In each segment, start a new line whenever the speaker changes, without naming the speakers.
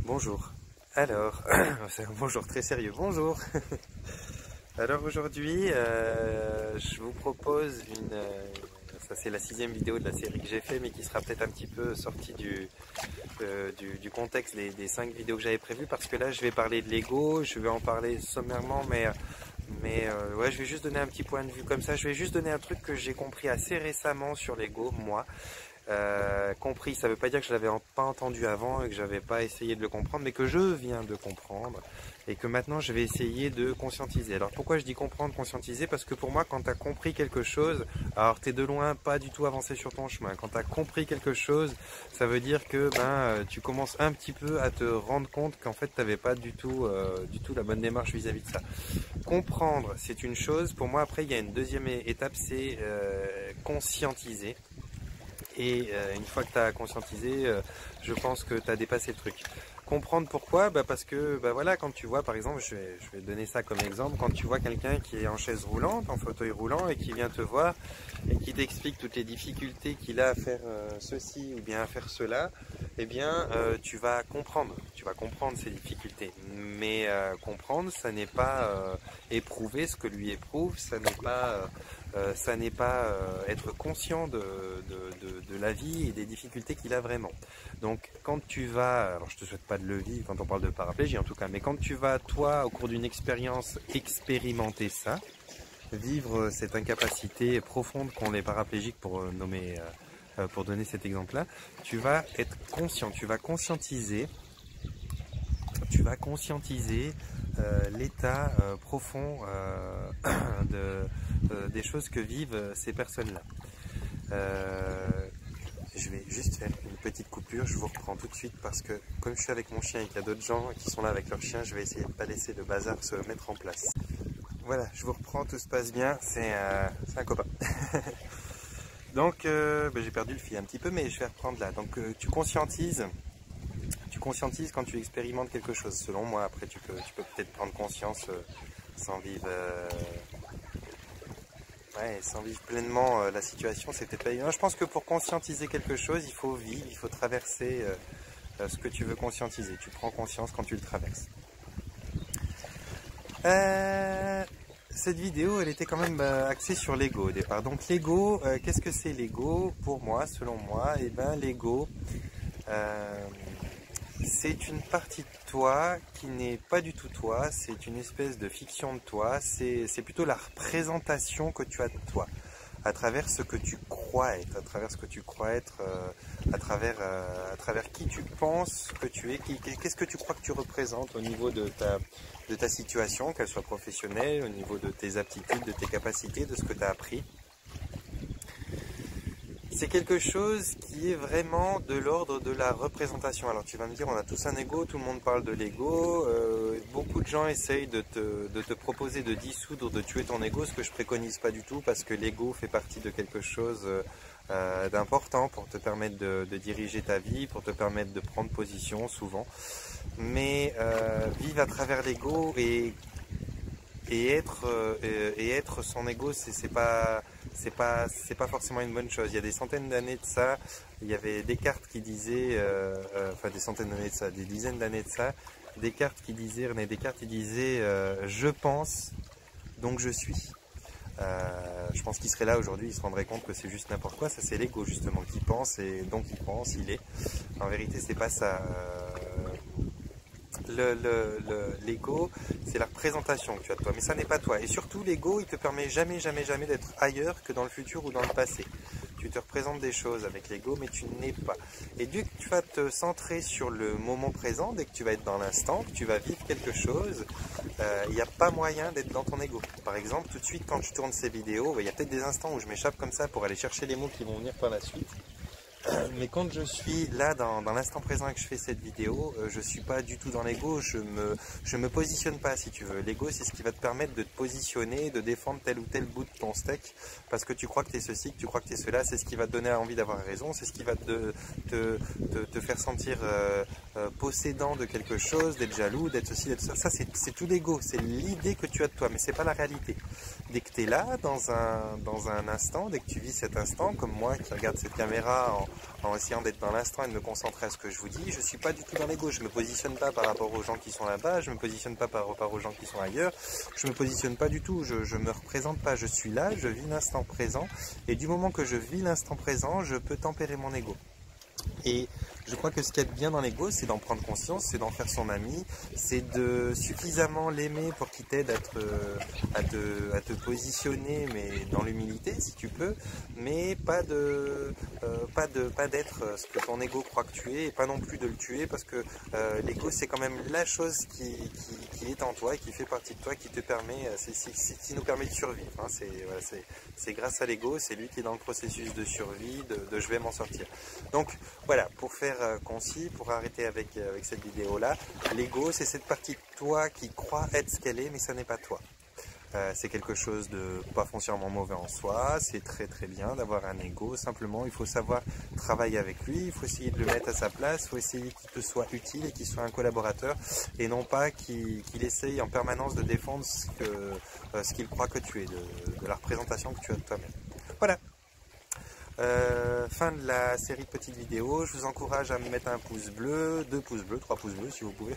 Bonjour. Alors, c'est un bonjour très sérieux. Bonjour. Alors aujourd'hui, je vous propose ça c'est la 6e vidéo de la série que j'ai fait, mais qui sera peut-être un petit peu sortie du contexte des 5 vidéos que j'avais prévues, parce que là je vais parler de Lego, je vais en parler sommairement, mais ouais, je vais juste donner un petit point de vue comme ça. Je vais juste donner un truc que j'ai compris assez récemment sur Lego, moi. Compris, ça veut pas dire que je l'avais pas entendu avant et que j'avais pas essayé de le comprendre, mais que je viens de comprendre et que maintenant je vais essayer de conscientiser. Alors pourquoi je dis comprendre, conscientiser? Parce que pour moi, quand tu as compris quelque chose, alors tu es de loin pas du tout avancé sur ton chemin. Quand tu as compris quelque chose, ça veut dire que tu commences un petit peu à te rendre compte qu'en fait tu n'avais pas du tout la bonne démarche vis-à-vis de ça. Comprendre, c'est une chose. Pour moi, après, il y a une deuxième étape, c'est conscientiser. Et une fois que tu as conscientisé, je pense que tu as dépassé le truc. Comprendre pourquoi? Parce que voilà, quand tu vois, par exemple, je vais donner ça comme exemple, quand tu vois quelqu'un qui est en chaise roulante, en fauteuil roulant, et qui vient te voir et qui t'explique toutes les difficultés qu'il a à faire ceci ou bien à faire cela, eh bien tu vas comprendre ces difficultés. Mais comprendre, ça n'est pas éprouver ce que lui éprouve, ça n'est pas être conscient de la vie et des difficultés qu'il a vraiment. Donc quand tu vas, alors je te souhaite pas de le vivre quand on parle de paraplégie en tout cas, mais quand tu vas toi au cours d'une expérience expérimenter ça, vivre cette incapacité profonde qu'ont les paraplégiques, pour pour donner cet exemple-là, tu vas être conscient, tu vas conscientiser l'état profond des choses que vivent ces personnes-là. Je vais juste faire une petite coupure, je vous reprends tout de suite parce que comme je suis avec mon chien et qu'il y a d'autres gens qui sont là avec leur chien, je vais essayer de ne pas laisser le bazar se mettre en place. Voilà, je vous reprends, tout se passe bien, c'est un copain. Donc j'ai perdu le fil un petit peu, mais je vais reprendre là. Donc tu conscientises quand tu expérimentes quelque chose. Selon moi, après tu peux peut-être prendre conscience sans vivre sans vivre pleinement la situation, c'est peut-être pas évident. Je pense que pour conscientiser quelque chose, il faut vivre, il faut traverser ce que tu veux conscientiser. Tu prends conscience quand tu le traverses. Cette vidéo, elle était quand même axée sur Lego au départ. Donc Lego, qu'est-ce que c'est Lego? Pour moi, selon moi, et Lego, c'est une partie de toi qui n'est pas du tout toi, c'est une espèce de fiction de toi, c'est plutôt la représentation que tu as de toi, à travers ce que tu crois être, à travers qui tu penses que tu es, qu'est-ce que tu crois que tu représentes au niveau de ta situation, qu'elle soit professionnelle, au niveau de tes aptitudes, de tes capacités, de ce que tu as appris. C'est quelque chose qui est vraiment de l'ordre de la représentation. Alors tu vas me dire, on a tous un ego, tout le monde parle de l'ego, beaucoup de gens essayent de te proposer de dissoudre, de tuer ton ego, ce que je préconise pas du tout, parce que l'ego fait partie de quelque chose d'important pour te permettre de diriger ta vie, pour te permettre de prendre position souvent. Mais vivre à travers l'ego et être son ego, c'est pas forcément une bonne chose. Il y a des centaines d'années de ça, il y avait Descartes qui disait, enfin des centaines d'années de ça, des dizaines d'années de ça, René Descartes il disait je pense, donc je suis. Je pense qu'il serait là aujourd'hui, il se rendrait compte que c'est juste n'importe quoi. Ça, c'est l'ego justement qui pense, et donc il pense, il est. En vérité, c'est pas ça. L'ego, c'est la représentation que tu as de toi, mais ça n'est pas toi. Et surtout, l'ego, il te permet jamais d'être ailleurs que dans le futur ou dans le passé. Tu te représentes des choses avec l'ego, mais tu n'es pas. Et dès que tu vas te centrer sur le moment présent, dès que tu vas être dans l'instant, que tu vas vivre quelque chose, il n'y a pas moyen d'être dans ton ego. Par exemple, tout de suite, quand je tourne ces vidéos, il y a peut-être des instants où je m'échappe comme ça pour aller chercher les mots qui vont venir par la suite. Mais quand je suis là dans l'instant présent et que je fais cette vidéo, je suis pas du tout dans l'ego, je me positionne pas, si tu veux. L'ego, c'est ce qui va te permettre de te positionner, de défendre tel ou tel bout de ton steak, parce que tu crois que tu es ceci, que tu crois que tu es cela, c'est ce qui va te donner envie d'avoir raison, c'est ce qui va te faire sentir possédant de quelque chose, d'être jaloux, d'être ceci, d'être ça. Ça, c'est tout l'ego, c'est l'idée que tu as de toi, mais c'est pas la réalité. Dès que tu es là, dans un instant, dès que tu vis cet instant, comme moi qui regarde cette caméra en essayant d'être dans l'instant et de me concentrer à ce que je vous dis, je suis pas du tout dans l'ego, je me positionne pas par rapport aux gens qui sont là-bas, je me positionne pas par rapport aux gens qui sont ailleurs, je me positionne pas du tout, je me représente pas, je suis là, je vis l'instant présent, et du moment que je vis l'instant présent, je peux tempérer mon ego. Et je crois que ce qu'il y a de bien dans l'ego, c'est d'en prendre conscience, c'est d'en faire son ami, c'est de suffisamment l'aimer pour qu'il t'aide à te positionner, mais dans l'humilité si tu peux, mais pas d'être ce que ton ego croit que tu es, et pas non plus de le tuer, parce que l'ego c'est quand même la chose qui est en toi et qui fait partie de toi, qui te permet, qui nous permet de survivre. Hein. C'est grâce à l'ego, c'est lui qui est dans le processus de survie, de je vais m'en sortir. Donc voilà, pour faire concis, pour arrêter avec cette vidéo là, l'ego c'est cette partie de toi qui croit être ce qu'elle est, mais ça n'est pas toi. C'est quelque chose de pas foncièrement mauvais en soi, c'est très très bien d'avoir un ego, simplement il faut savoir travailler avec lui, il faut essayer de le mettre à sa place, il faut essayer qu'il te soit utile et qu'il soit un collaborateur, et non pas qu'il essaye en permanence de défendre ce qu'il croit que tu es, de la représentation que tu as de toi-même. Voilà. Fin de la série de petites vidéos. Je vous encourage à me mettre un pouce bleu, 2 pouces bleus, 3 pouces bleus si vous pouvez,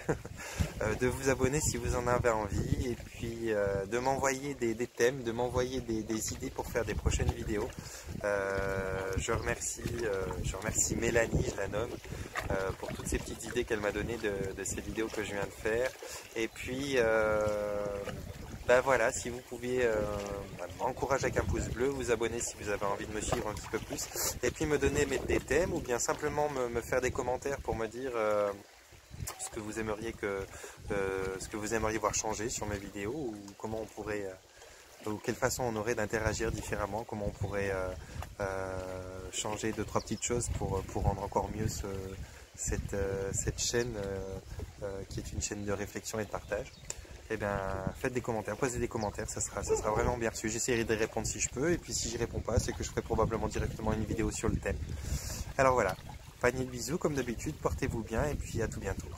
de vous abonner si vous en avez envie, et puis de m'envoyer des thèmes, de m'envoyer des idées pour faire des prochaines vidéos. Je remercie Mélanie, je la nomme, pour toutes ces petites idées qu'elle m'a données de ces vidéos que je viens de faire. Et puis ben voilà, si vous pouviez m'encourager avec un pouce bleu, vous abonner si vous avez envie de me suivre un petit peu plus, et puis me donner des thèmes, ou bien simplement me faire des commentaires pour me dire ce que vous aimeriez voir changer sur mes vidéos, ou comment on pourrait, ou quelle façon on aurait d'interagir différemment, comment on pourrait changer 2-3 petites choses pour rendre encore mieux cette chaîne qui est une chaîne de réflexion et de partage. Eh bien, faites des commentaires, posez des commentaires, ça sera vraiment bien reçu. J'essaierai de répondre si je peux, et puis si j'y réponds pas, c'est que je ferai probablement directement une vidéo sur le thème. Alors voilà, panier de bisous comme d'habitude, portez-vous bien, et puis à tout bientôt.